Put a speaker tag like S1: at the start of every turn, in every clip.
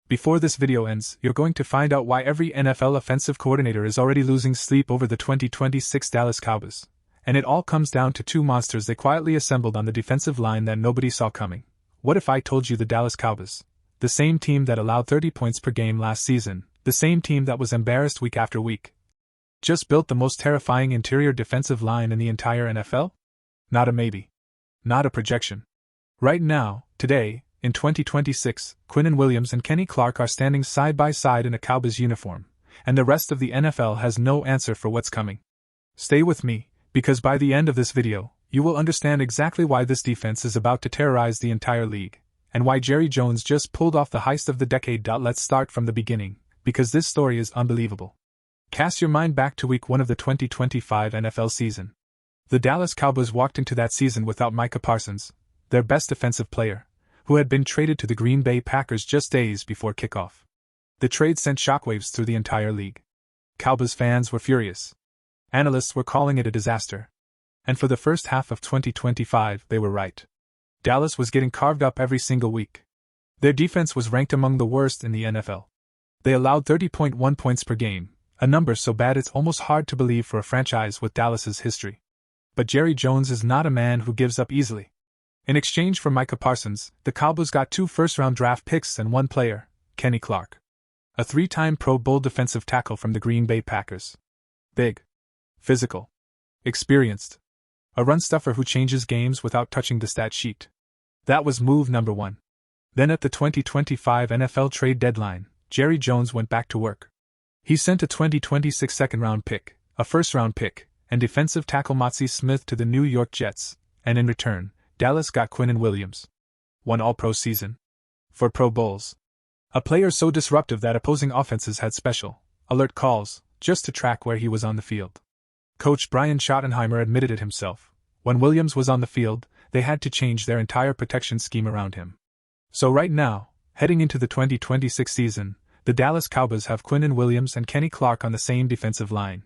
S1: Before this video ends, you're going to find out why every NFL offensive coordinator is already losing sleep over the 2026 Dallas Cowboys. And it all comes down to two monsters they quietly assembled on the defensive line that nobody saw coming. What if I told you the Dallas Cowboys, the same team that allowed 30 points per game last season, the same team that was embarrassed week after week, just built the most terrifying interior defensive line in the entire NFL? Not a maybe. Not a projection. Right now, today, in 2026, Quinnen Williams and Kenny Clark are standing side by side in a Cowboys uniform, and the rest of the NFL has no answer for what's coming. Stay with me, because by the end of this video, you will understand exactly why this defense is about to terrorize the entire league, and why Jerry Jones just pulled off the heist of the decade. Let's start from the beginning, because this story is unbelievable. Cast your mind back to week 1 of the 2025 NFL season. The Dallas Cowboys walked into that season without Micah Parsons, their best defensive player, who had been traded to the Green Bay Packers just days before kickoff. The trade sent shockwaves through the entire league. Cowboys fans were furious. Analysts were calling it a disaster. And for the first half of 2025, they were right. Dallas was getting carved up every single week. Their defense was ranked among the worst in the NFL. They allowed 30.1 points per game, a number so bad it's almost hard to believe for a franchise with Dallas's history. But Jerry Jones is not a man who gives up easily. In exchange for Micah Parsons, the Cowboys got 2 first-round draft picks and one player, Kenny Clark, a 3-time Pro Bowl defensive tackle from the Green Bay Packers. Big, physical, experienced, a run-stuffer who changes games without touching the stat sheet. That was move number 1. Then at the 2025 NFL trade deadline, Jerry Jones went back to work. He sent a 2026 second-round pick, a first-round pick, and defensive tackle Mazi Smith to the New York Jets, and in return, Dallas got Quinnen Williams. 1 All-Pro season. 4 Pro Bowls. A player so disruptive that opposing offenses had special, alert calls, just to track where he was on the field. Coach Brian Schottenheimer admitted it himself. When Williams was on the field, they had to change their entire protection scheme around him. So right now, heading into the 2026 season, the Dallas Cowboys have Quinnen Williams and Kenny Clark on the same defensive line,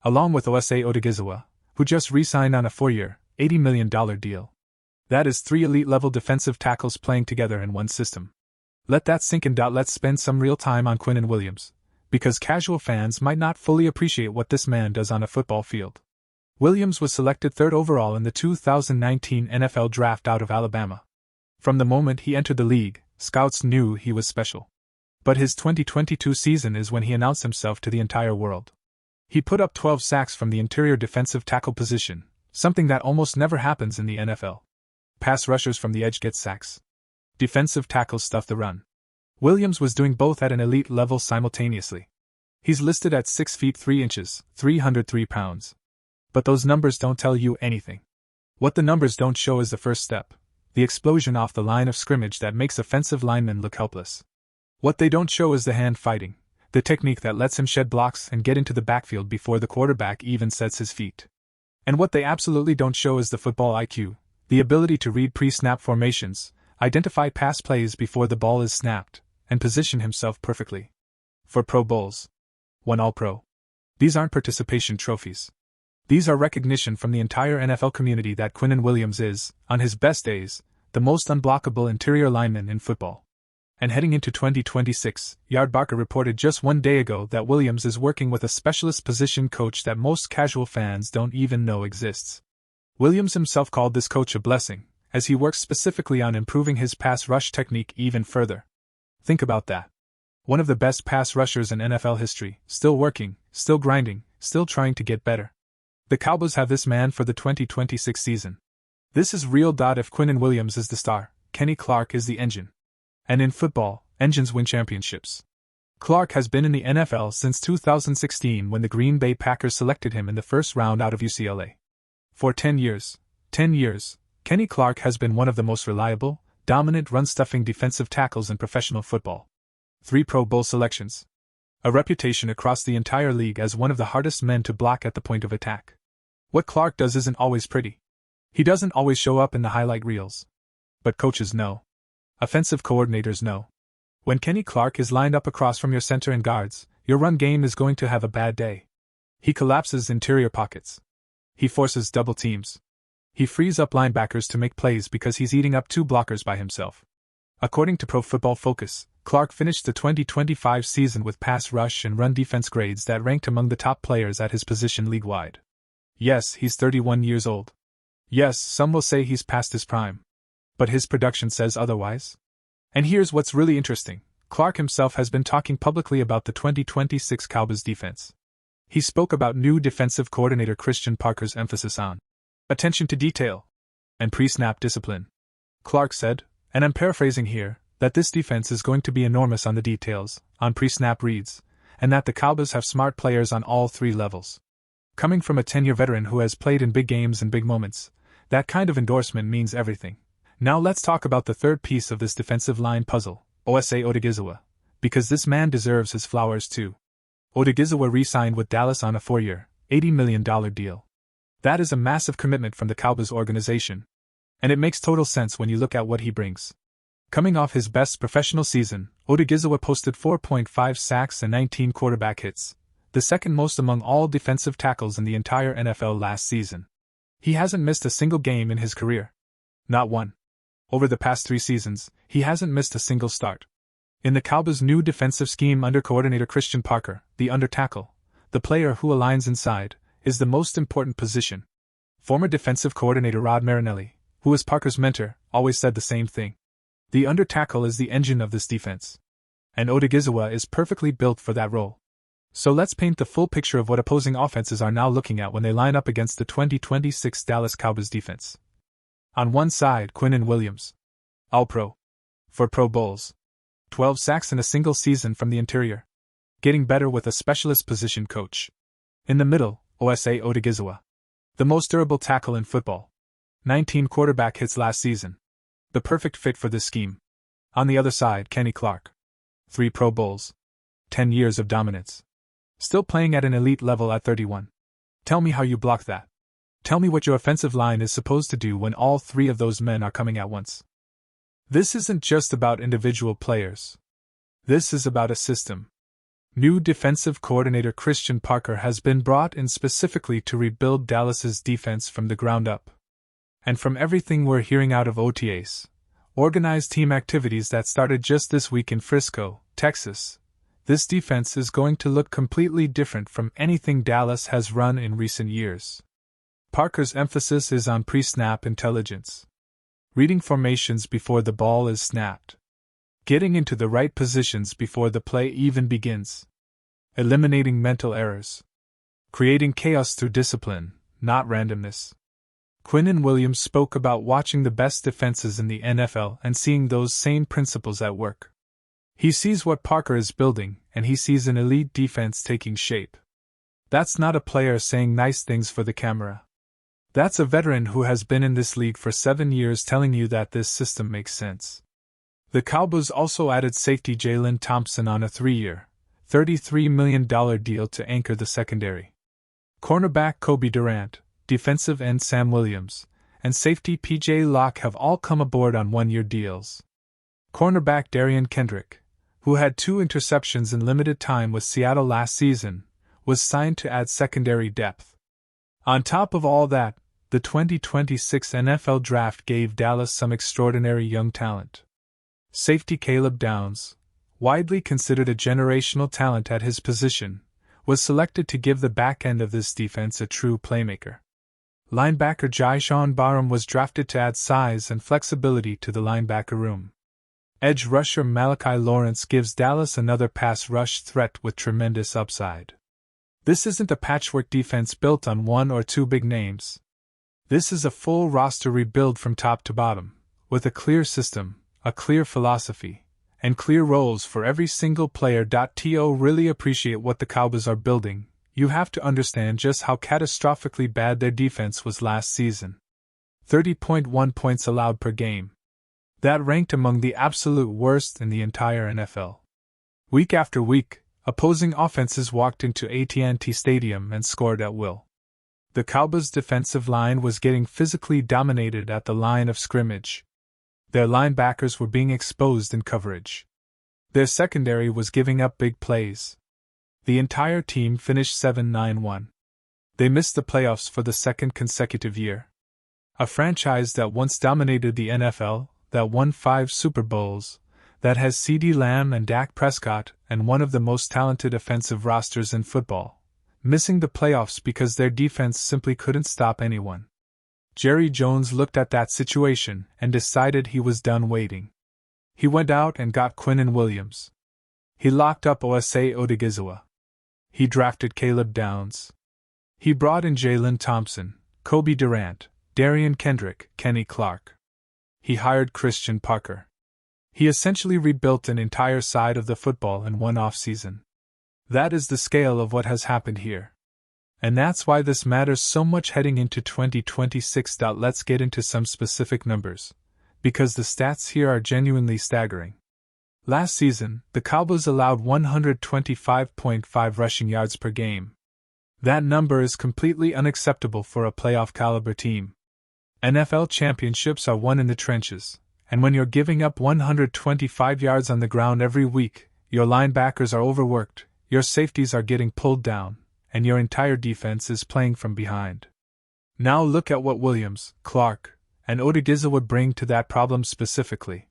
S1: along with OTA Odighizuwa, who just re-signed on a 4-year, $80 million deal. That is 3 elite-level defensive tackles playing together in one system. Let that sink in. Let's spend some real time on Quinnen Williams, because casual fans might not fully appreciate what this man does on a football field. Williams was selected 3rd overall in the 2019 NFL Draft out of Alabama. From the moment he entered the league, scouts knew he was special. But his 2022 season is when he announced himself to the entire world. He put up 12 sacks from the interior defensive tackle position, something that almost never happens in the NFL. Pass rushers from the edge get sacks. Defensive tackles stuff the run. Williams was doing both at an elite level simultaneously. He's listed at 6 feet 3 inches, 303 pounds. But those numbers don't tell you anything. What the numbers don't show is the first step, the explosion off the line of scrimmage that makes offensive linemen look helpless. What they don't show is the hand fighting, the technique that lets him shed blocks and get into the backfield before the quarterback even sets his feet. And what they absolutely don't show is the football IQ, the ability to read pre-snap formations, identify pass plays before the ball is snapped, and position himself perfectly. 4 Pro Bowls. 1 All-Pro. These aren't participation trophies. These are recognition from the entire NFL community that Quinnen Williams is, on his best days, the most unblockable interior lineman in football. And heading into 2026, Yard Barker reported just 1 day ago that Williams is working with a specialist position coach that most casual fans don't even know exists. Williams himself called this coach a blessing, as he works specifically on improving his pass rush technique even further. Think about that. One of the best pass rushers in NFL history, still working, still grinding, still trying to get better. The Cowboys have this man for the 2026 season. This is real. If Quinnen Williams is the star, Kenny Clark is the engine. And in football, engines win championships. Clark has been in the NFL since 2016 when the Green Bay Packers selected him in the first round out of UCLA. For 10 years, Kenny Clark has been one of the most reliable, dominant run-stuffing defensive tackles in professional football. 3 Pro Bowl selections. A reputation across the entire league as one of the hardest men to block at the point of attack. What Clark does isn't always pretty. He doesn't always show up in the highlight reels. But coaches know. Offensive coordinators know. When Kenny Clark is lined up across from your center and guards, your run game is going to have a bad day. He collapses interior pockets. He forces double teams. He frees up linebackers to make plays because he's eating up 2 blockers by himself. According to Pro Football Focus, Clark finished the 2025 season with pass rush and run defense grades that ranked among the top players at his position league-wide. Yes, he's 31 years old. Yes, some will say he's past his prime. But his production says otherwise. And here's what's really interesting. Clark himself has been talking publicly about the 2026 Cowboys defense. He spoke about new defensive coordinator Christian Parker's emphasis on attention to detail and pre-snap discipline. Clark said, and I'm paraphrasing here, that this defense is going to be enormous on the details, on pre-snap reads, and that the Cowboys have smart players on all three levels. Coming from a 10-year veteran who has played in big games and big moments, that kind of endorsement means everything. Now let's talk about the third piece of this defensive line puzzle, OSA Odighizuwa, because this man deserves his flowers too. Odighizuwa re-signed with Dallas on a 4-year, $80 million deal. That is a massive commitment from the Cowboys organization. And it makes total sense when you look at what he brings. Coming off his best professional season, Odighizuwa posted 4.5 sacks and 19 quarterback hits, the second most among all defensive tackles in the entire NFL last season. He hasn't missed a single game in his career. Not one. Over the past 3 seasons, he hasn't missed a single start. In the Cowboys' new defensive scheme under coordinator Christian Parker, the under tackle, the player who aligns inside, is the most important position. Former defensive coordinator Rod Marinelli, who was Parker's mentor, always said the same thing. The under tackle is the engine of this defense. And Odighizuwa is perfectly built for that role. So let's paint the full picture of what opposing offenses are now looking at when they line up against the 2026 Dallas Cowboys defense. On one side, Quinnen Williams, All-Pro, 4 Pro Bowls, 12 sacks in a single season from the interior, getting better with a specialist position coach. In the middle, OSA Odighizuwa, the most durable tackle in football, 19 quarterback hits last season, the perfect fit for this scheme. On the other side, Kenny Clark, 3 Pro Bowls, 10 years of dominance, still playing at an elite level at 31. Tell me how you block that. Tell me what your offensive line is supposed to do when all 3 of those men are coming at once. This isn't just about individual players. This is about a system. New defensive coordinator Christian Parker has been brought in specifically to rebuild Dallas's defense from the ground up. And from everything we're hearing out of OTAs, organized team activities that started just this week in Frisco, Texas, this defense is going to look completely different from anything Dallas has run in recent years. Parker's emphasis is on pre-snap intelligence. Reading formations before the ball is snapped. Getting into the right positions before the play even begins. Eliminating mental errors. Creating chaos through discipline, not randomness. Quinnen Williams spoke about watching the best defenses in the NFL and seeing those same principles at work. He sees what Parker is building, and he sees an elite defense taking shape. That's not a player saying nice things for the camera. That's a veteran who has been in this league for 7 years telling you that this system makes sense. The Cowboys also added safety Jalen Thompson on a 3-year, $33 million deal to anchor the secondary. Cornerback Kobe Durant, defensive end Sam Williams, and safety P.J. Locke have all come aboard on 1-year deals. Cornerback Darian Kendrick, who had 2 interceptions in limited time with Seattle last season, was signed to add secondary depth. On top of all that, the 2026 NFL Draft gave Dallas some extraordinary young talent. Safety Caleb Downs, widely considered a generational talent at his position, was selected to give the back end of this defense a true playmaker. Linebacker Jyshawn Barham was drafted to add size and flexibility to the linebacker room. Edge rusher Malachi Lawrence gives Dallas another pass rush threat with tremendous upside. This isn't a patchwork defense built on 1 or 2 big names. This is a full roster rebuild from top to bottom, with a clear system, a clear philosophy, and clear roles for every single player. To really appreciate what the Cowboys are building, you have to understand just how catastrophically bad their defense was last season. 30.1 points allowed per game. That ranked among the absolute worst in the entire NFL. Week after week, opposing offenses walked into AT&T Stadium and scored at will. The Cowboys' defensive line was getting physically dominated at the line of scrimmage. Their linebackers were being exposed in coverage. Their secondary was giving up big plays. The entire team finished 7-9-1. They missed the playoffs for the 2nd consecutive year. A franchise that once dominated the NFL, that won 5 Super Bowls, that has CeeDee Lamb and Dak Prescott and one of the most talented offensive rosters in football, missing the playoffs because their defense simply couldn't stop anyone. Jerry Jones looked at that situation and decided he was done waiting. He went out and got Quinnen Williams. He locked up OSA Odighizuwa. He drafted Caleb Downs. He brought in Jalen Thompson, Kobe Durant, Darian Kendrick, Kenny Clark. He hired Christian Parker. He essentially rebuilt an entire side of the football in one off-season. That is the scale of what has happened here. And that's why this matters so much heading into 2026. Let's get into some specific numbers, because the stats here are genuinely staggering. Last season, the Cowboys allowed 125.5 rushing yards per game. That number is completely unacceptable for a playoff-caliber team. NFL championships are won in the trenches, and when you're giving up 125 yards on the ground every week, your linebackers are overworked, your safeties are getting pulled down, and your entire defense is playing from behind. Now look at what Williams, Clark, and Odighizuwa bring to that problem specifically.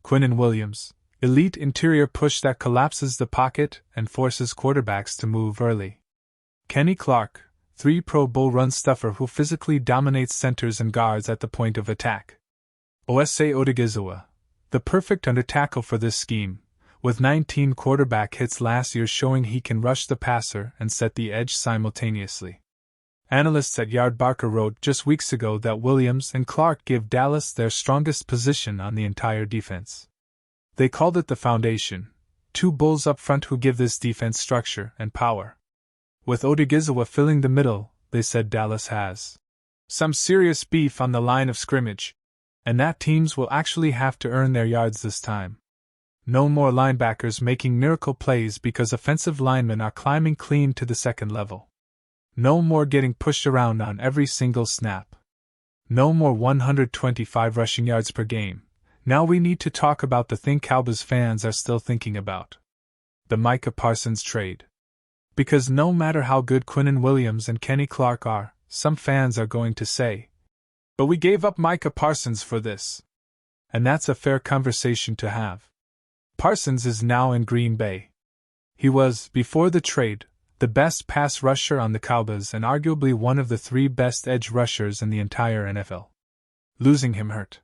S1: Quinnen Williams, elite interior push that collapses the pocket and forces quarterbacks to move early. Kenny Clark, 3 Pro Bowl run stuffer who physically dominates centers and guards at the point of attack. OSA Odighizuwa, the perfect under tackle for this scheme, with 19 quarterback hits last year showing he can rush the passer and set the edge simultaneously. Analysts at Yardbarker wrote just weeks ago that Williams and Clark give Dallas their strongest position on the entire defense. They called it the foundation, 2 bulls up front who give this defense structure and power. With Odighizuwa filling the middle, they said Dallas has some serious beef on the line of scrimmage, and that teams will actually have to earn their yards this time. No more linebackers making miracle plays because offensive linemen are climbing clean to the second level. No more getting pushed around on every single snap. No more 125 rushing yards per game. Now we need to talk about the thing Cowboys fans are still thinking about: the Micah Parsons trade. Because no matter how good Quinnen Williams and Kenny Clark are, some fans are going to say, "But we gave up Micah Parsons for this." And that's a fair conversation to have. Parsons is now in Green Bay. He was, before the trade, the best pass rusher on the Cowboys and arguably one of the 3 best edge rushers in the entire NFL. Losing him hurt.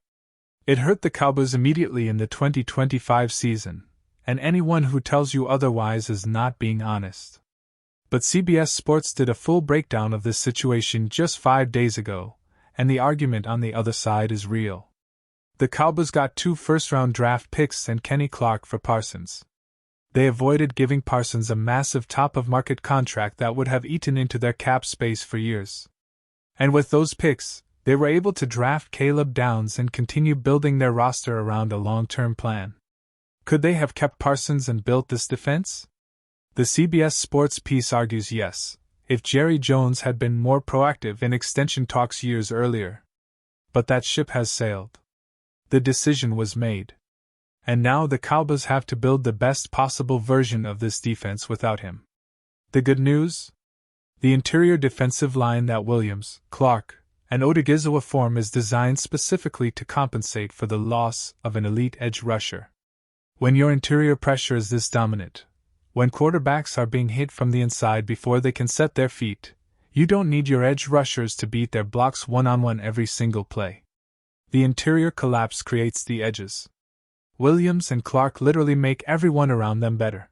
S1: It hurt the Cowboys immediately in the 2025 season, and anyone who tells you otherwise is not being honest. But CBS Sports did a full breakdown of this situation just 5 days ago, and the argument on the other side is real. The Cowboys got 2 first-round draft picks and Kenny Clark for Parsons. They avoided giving Parsons a massive top-of-market contract that would have eaten into their cap space for years. And with those picks, they were able to draft Caleb Downs and continue building their roster around a long-term plan. Could they have kept Parsons and built this defense? The CBS Sports piece argues yes, if Jerry Jones had been more proactive in extension talks years earlier. But that ship has sailed. The decision was made. And now the Cowboys have to build the best possible version of this defense without him. The good news? The interior defensive line that Williams, Clark, and Odighizuwa form is designed specifically to compensate for the loss of an elite edge rusher. When your interior pressure is this dominant, when quarterbacks are being hit from the inside before they can set their feet, you don't need your edge rushers to beat their blocks one-on-one every single play. The interior collapse creates the edges. Williams and Clark literally make everyone around them better.